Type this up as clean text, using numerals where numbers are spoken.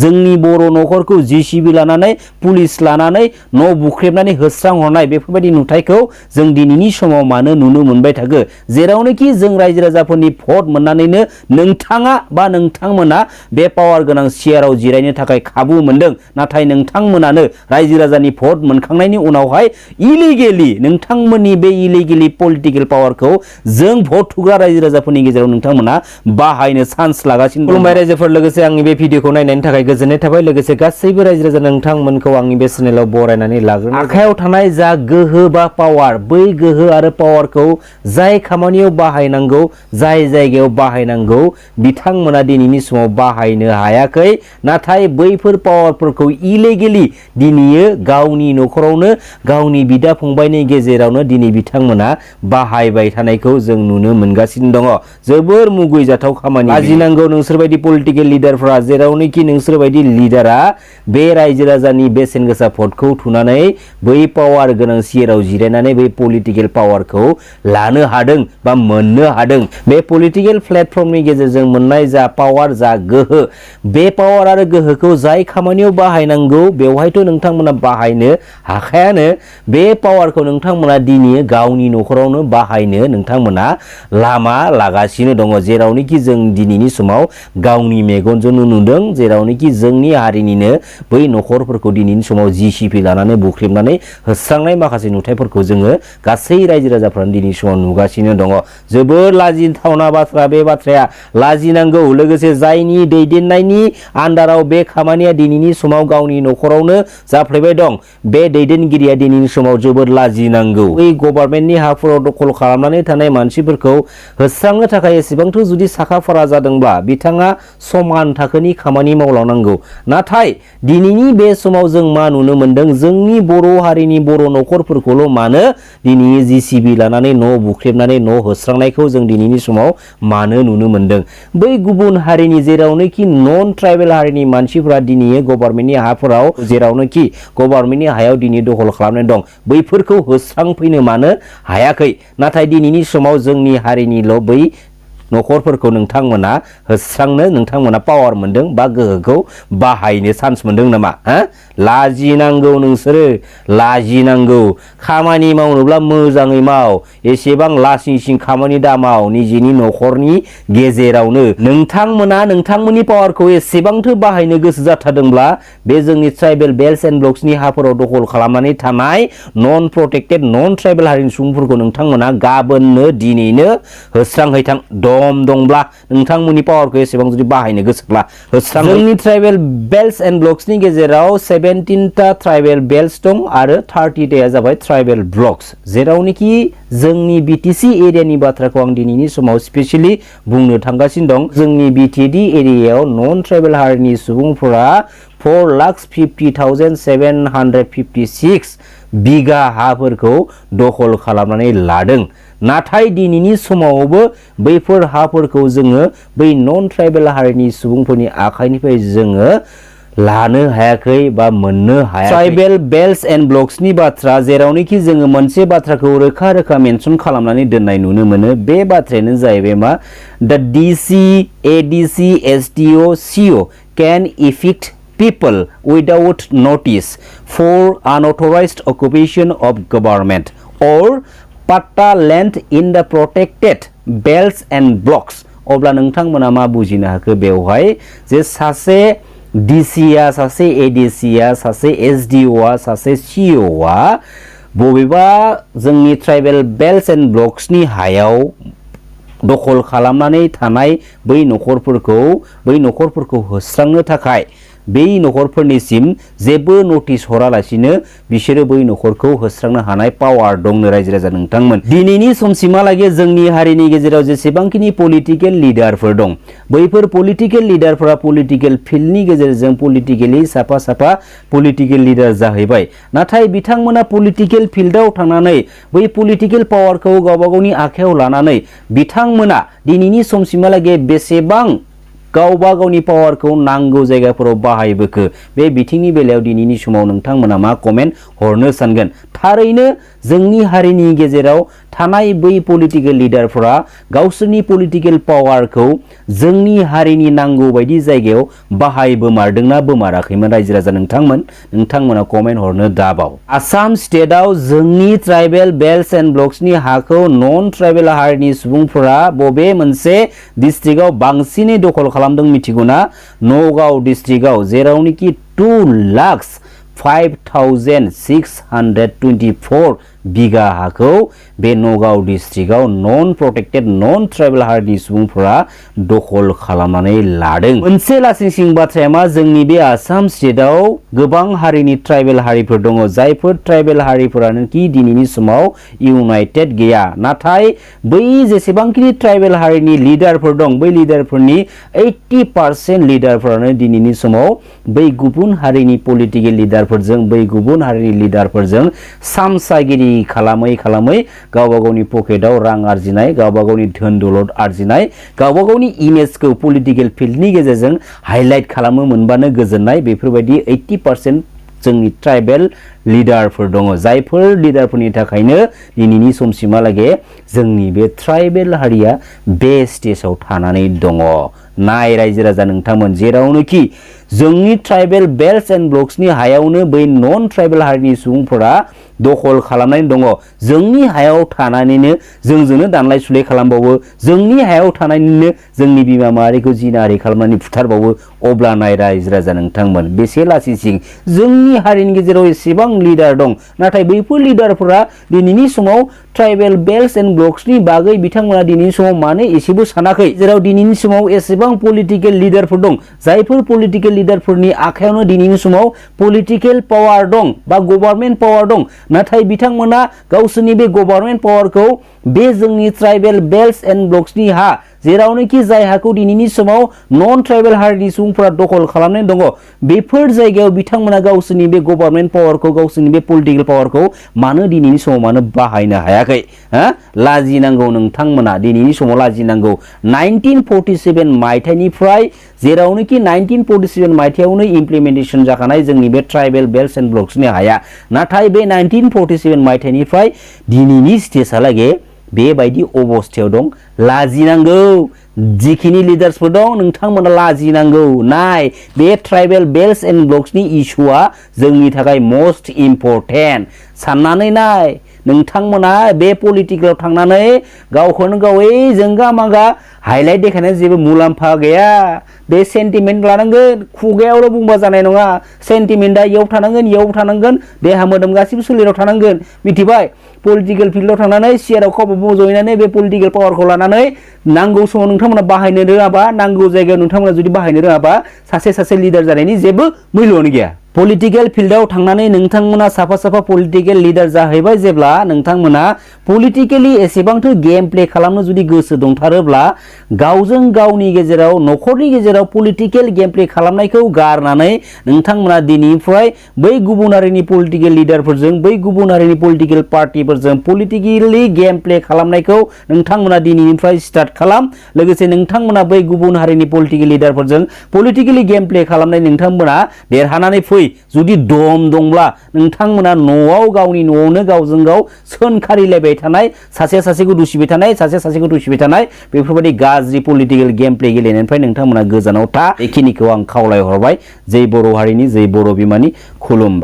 जोंनि बर' न'खरखौ जिसिबि लानानै पुलिस लानानै न' बुख्रेबनानै होस्रांहरनाय बेफोरबायदि नुथायखौ जों दिनैनि समाव मानो नुनो मोनबाय थागो जेरावनोखि जों रायजो राजाफोरनि भट मोननानैनो नोंथाङा बा नोंथांमोना बे पावार गोनां सियाराव जिरायनो थाखाय खाबु मोनदों नाथाय नोंथांमोनानो रायजो राजानि भट मोनखांनायनि उनावहाय इलिगेलि नोंथांमोननि बे इलिगेलि पलिटिकेल पावारखौ जों भट थुग्रा रायजो राजाफोरनि गेजेराव नोंथांमोना बाहायनो चान्स लागासिनो खुलुमबाय रायजोफोर लोगोसे आंनि बे भिडिअखौ नायनायनि थाखाय गोजोननाय थाबाय लोगोसे गासैबो रायजो राजा नोंथांमोनखौ आंनि बे चेनेलाव बरायनानै लाग्रोनाय आखायाव थानाय जा गोहो बा पावार बै गोहो आरो पावारखौ जाय खामानियाव बाहायनांगौ जाय जायगायाव बाहायनांगौ बिथांमोना दिनैनि समाव बाहायनो हायाखै नाथाय बैफोर पावारफोरखौ इलिगेलि दिनैयो गावनि न'खरावनो गावनि बिदा फंबायनि गेजेरावनो दिनै बिथांमोना बाहायबाय थानायखौ जों नुनो मोनगासिनो दङ जोबोर मुगैजाथाव खामानि लाजिनांगौ नोंसोरबायदि पलिटिकेल लिडारफोरा जेरावनोखि नोंसोरबायदि लिडारा बे रायजो राजानि बेसेन गोसा भटखौ थुनानै बै पावार गोनां सियाराव जिरायनानै बै पलिटिकेल पावारखौ लानो हादों बा मोननो हादों बे पलिटिकेल प्लेटफर्मनि गेजेरजों मोननाय जा पावार जा गोहो बे पावार आरो गोहोखौ जाय खामानियाव बाहायनांगौ बेवहायथ' नोंथांमोना बाहायनो हाखायानो बे पावारखौ नोंथांमोना दिनै गावनि न'खरावनो बाहायनो नोंथांमोना लामा लागासिनो दङ जेरावनोखि जों दिनैनि समाव गावनि मेगनजोंनो नुदों जेरावनोखि जोंनि हारिनिनो बै न'खरफोरखौ दिनैनि समाव जिसिपि लानानै बुख्रेबनानै होस्रांनाय माखासे नुथायफोरखौ जोङो गासै रायजो राजाफ्रानो दिनैनि समाव नुगासिनो दङ जोबोर लाजिथावना बाथ्रा बे बाथ्राया लाजिनांगौ लोगोसे जायनि दैदेननायनि आन्दाराव बे खामानिया दिनैनि समाव गावनि न'खरावनो जाफ्लेबाय दं बे दैदेनगिरिया दिनैनि समाव जोबोर लाजिनांगौ बै गभर्नमेन्टनि हाफोराव दखल खालामनानै थानाय मानसिफोरखौ होस्रांनो थाखाय एसेबांथ' जुदि साखाफारा जादोंब्ला बिथाङा समान थाखोनि खामानि मावलांनांगौ नाथाय दिनैनि बे समाव जों मा नुनो मोनदों जोंनि बर' हारिनि बर' न'खरफोरखौल' मानो दिनै जिसिबि लानानै न' बुख्रेबनानै न' होस्रांनायखौ जों दिनैनि समाव मानो नुनो मोनदों बै गुबुन हारिनि जेरावनोखि नन ट्राइबेल हारिनि मानसिफोरा दिनै गभर्नमेन्टनि हाफोराव जेरावनोखि गभर्नमेन्टनि हायाव दिनै दखल खालामनाय दं बैफोरखौ होस्रांफैनो मानो हायाखै नाथाय दिनैनि समाव जोंनि हारिनिल' बै न'खरफोरखौ नोंथांमोना होस्रांनो नोंथांमोना पावार मोनदों बा गोहोखौ बाहायनो चान्स मोनदों नामा लाजिनांगौ नोंसोरो लाजिनांगौ खामानि मावनोब्ला मोजाङै माव एसेबां लासिंसिं खामानि दा माव निजेनि न'खरनि गेजेरावनो नोंथांमोना नोंथांमोननि पावारखौ एसेबांथो बाहायनो गोसो जाथारदोंब्ला बे जोंनि ट्राइबेल बेल्ट एन्ड ब्लक्सनि हाफोराव दखल खालामनानै थानाय नन प्रटेक्टेड नन ट्राइबेल हारिनि सुबुंफोरखौ नोंथांमोना गाबोननो दिनैनो होस्रांहैथां दम दंब्ला नोंथांमोननि पावारखौ एसेबां जुदि बाहायनो गोसोब्ला होस्रां जोंनि ट्राइबेल बेल्ट एन्ड ब्लक्सनि गेजेराव 17टा ट्राइबेल बेल्ट्स दं आरो 30टाया जाबाय ट्राइबेल ब्लक्स जेरावनोखि जोंनि बिटिसि एरियानि बाथ्राखौ आं दिनैनि समाव स्पेशली बुंनो थांगासिनो दं जोंनि बिटिएडि एरियायाव नन ट्राइबेल हारिनि सुबुंफोरा 4,50,756 बिगा हाफोरखौ दखल खालामनानै लादों नाथाय दिनैनि समावबो बैफोर हाफोरखौ जोङो बै नन ट्राइबेल हारिनि सुबुंफोरनि आखाइनिफ्राय जोङो लानो हायाखै बा मोननो हायाखै ट्राइबेल बेल्ट्स एन्ड ब्लक्सनि बाथ्रा जेरावनोखि जोङो मोनसे बाथ्राखौ रोखा रोखा मेनसन खालामनानै दोननाय नुनो मोनो बे बाथ्रायानो जाहैबाय मा द DC ADC एसडिअ सिअ can effect people without notice for unauthorized occupation of government or patta land in the protected belts and blocks अब्ला नोंथांमोना मा बुजिनो हाखो बेवहाय जे सासे डिसिआ सासे एडिसिआ सासे एसडिअआ सासे सिअआ बबेबा जोंनि ट्राइबेल बेल्ट्स एन्ड ब्लक्सनि हायाव दखल खालामनानै थानाय बै न'खरफोरखौ होस्रांनो थाखाय बै न'खरफोरनिसिम जेबो नटिस हरालासिनो बिसोरो बै न'खरखौ होस्रांनो हानाय पावार दंनो रायजो राजा नोंथांमोन दिनैनि समसिमहालागै जोंनि हारिनि गेजेराव जेसेबांखिनि पलिटिकेल लिडारफोर दं बैफोर पलिटिकेल लिडारफोरा पलिटिकेल फिल्डनि गेजेरजों पलिटिकेलि साफा साफा पलिटिकेल लिडार जाहैबाय नाथाय बिथांमोना पलिटिकेल फिल्डआव थांनानै बै पलिटिकेल पावारखौ गावबा गावनि आखायाव लानानै बिथांमोना दिनैनि समसिमहालागै बेसेबां गावबा गावनि पावारखौ नांगौ जायगाफोराव बाहायबोखो बे बिथिंनि बेलायाव दिनैनि समाव नोंथांमोना मा कमेन्ट हरनो सानगोन थारैनो जोंनि हारिनि गेजेराव थानाय बै पलिटिकेल लिडारफोरा गावसोरनि पलिटिकेल पावारखौ जोंनि हारिनि नांगौ बायदि जायगायाव बाहायबोमारदोंना बोमाराखैमोन रायजो राजा नोंथांमोना कमेन्ट हरनो दाबाव। आसाम स्टेटआव जोंनि ट्राइबेल बेल्ट एन्ड ब्लक्सनि हाखौ नन ट्राइबेल हारिनि सुबुंफोरा बबे मोनसे डिस्ट्रिक्टआव बांसिनै दखल खालामदों मिथिगौना? नगाव डिस्ट्रिक्टआव, जेरावनोखि 2,05,624 बिगा हाखौ बे नगाव डिस्ट्रिक्टआव नन प्रोटेक्टेड नन ट्राइबेल हारिनि सुबुंफोरा दखल खालामनानै लादों। मोनसे लासिंसिं बाथ्राया मा, जोंनि बे आसाम स्टेटआव गोबां हारिनि ट्राइबेल हारिफोर दङ, जायफोर ट्राइबेल हारिफोरानोखि दिनैनि समाव इउनाइटेड गैया। नाथाय बै जेसेबांखिनि ट्राइबेल हारिनि लिडारफोर दं, बै लिडारफोरनि 80% लिडारफोरानो दिनैनि समाव बै गुबुन हारिनि पलिटिकेल लिडारफोरजों, बै गुबुन हारिनि लिडारफोरजों सामसागिरि खालामै गावबा गावनि पकेटाव रां आरजिनाय, गावबा गावनि धोन दौलत आरजिनाय, गावबा गावनि इमेजखौ पलिटिकेल फिल्डनि गेजेरजों हाइलाइट खालामो मोनबानो गोजोननाय, बेफोरबायदि 80% जोंनि ट्राइबेल लिडारफोर दङ, जायफोर लिडारफोरनि थाखायनो दिनैनि समसिमहालागै जोंनि बे ट्राइबेल हारिया बे स्टेजाव थानानै दङ। नाय रायजो राजा नोंथांमोन, जेरावनोखि जोंनि ट्राइबेल बेल्ट एन्ड ब्लक्सनि हायावनो बै नन ट्राइबेल हारिनि सुबुंफोरा दखल खालामनानै दङ, जोंनि हायाव थानानैनो जोंजोंनो दानलाय सुलाय खालामबावो, जोंनि हायाव थानानैनो जोंनि बिमा माहारिखौ जिनाहारि खालामनानै बुथारबावो। अब्ला नाय रायजो राजा नोंथांमोन, बेसे लासिंसिं जोंनि हारिनि गेजेराव एसेबां लिडार दं, नाथाय बैफोर लिडारफोरा दिनैनि समाव ट्राइबेल बेल्ट एन्ड ब्लक्सनि बागै बिथांमोना दिनैनि समाव मानो एसेबो सानाखै, जेराव दिनैनि समाव एसेबां पलिटिकेल लिडारफोर दं, जायफोर पलिटिकेल लिडारफोरनि आखायावनो दिनैनि समाव पलिटिकेल पावार दं बा गभर्नमेन्ट पावार दं, नाथाय बिथांमोना गावसोरनि बे गभर्नमेन्ट पावारखौ बे जोंनि ट्राइबेल बेल्ट एन्ड ब्लक्सनि हा, जेरावनोखि जाय हाखौ दिनैनि समाव नन ट्राइबेल हारिनि सुबुंफोरा दखल खालामनानै दङ, बेफोर जायगायाव बिथांमोना गावसोरनि बे गभर्नमेन्ट पावारखौ, गावसोरनि बे पलिटिकेल पावारखौ मानो दिनैनि समाव मानो बाहायनो हायाखै? लाजिनांगौ नोंथांमोना, दिनैनि समाव लाजिनांगौ। 1947 मायथाइनिफ्राय, जेरावनोखि 1947 मायथाइयावनो इमप्लिमेन्टेसन जाखानाय जोंनि बे ट्राइबेल बेल्ट एन्ड ब्लक्सनि हाया, नाथाय बे 1947 मायथाइनिफ्राय दिनैनि स्टेजहालागै बेबायदि अबस्थायाव दं। लाजिनांगौ, जिखिनि लिडार्सफोर दं नोंथांमोना लाजिनांगौ। नाय, बे ट्राइबेल बेल्ट एन्ड ब्लक्सनि इस्युआ जोंनि थाखाय मस्ट इम्परटेन्ट। साननानै नाय, नोंथांमोना बे पलिटिकेलाव थांनानै गावखौनो गावै जोंगा मागा हाइलाइट देखायनाय जेबो मुलाम्फा गैया। बे सेन्टिमेन्ट लानांगोन, खुगायावल' बुंबा जानाय नङा, सेन्टिमेन्टआ इयाव थानांगोन, देहा मोदोम गासिबो सोलेराव थानांगोन, मिथिबाय? पलिटिकेल फिल्डआव थांनानै सियाराव खब'बो जहैनानै बे पलिटिकेल पावारखौ लानानै नांगौ समाव नोंथांमोना बाहायनो रोङाबा, नांगौ जायगायाव नोंथांमोना जुदि बाहायनो रोङाबा, सासे लिडार जानायनि जेबो मैल'आनो गैया। पलिटिकेल फिल्डआव थांनानै नोंथांमोना साफा पलिटिकेल लिडार जाहैबाय जेब्ला, नोंथांमोना पलिटिकेलि एसेबांथो गेम प्ले खालामनो जुदि गोसो दंथारोब्ला, गावजों गावनि गेजेराव, न'खरनि गेजेराव पलिटिकेल गेम प्ले खालामनायखौ गारनानै नोंथांमोना दिनैनिफ्राय बै गुबुन हारिनि पलिटिकेल लिडारफोरजों, बै गुबुन हारिनि पलिटिकेल पार्टिफोरजों पलिटिकेलि गेम प्ले खालामनायखौ नोंथांमोना दिनैनिफ्राय स्टार्ट खालाम। लोगोसे नोंथांमोना बै गुबुन हारिनि पलिटिकेल लिडारफोरजों पलिटिकेलि गेम प्ले खालामनाय नोंथांमोना देरहानानै फै। जुदि दम दंब्ला नोंथांमोना न'आव, गावनि न'आवनो गावजों गाव सोंखारिलायबाय थानाय, सासेखौ दुसिबाय थानाय, सासेखौ दुसिबाय थानाय, बेफोरबायदि गाज्रि पलिटिकेल गेम प्ले गेलेनायनिफ्राय नोंथांमोना गोजानाव था। बेखिनिखौ आं खावलायहरबाय। जै बर' हारिनि, जै बर' बिमानि, खुलुमबाय।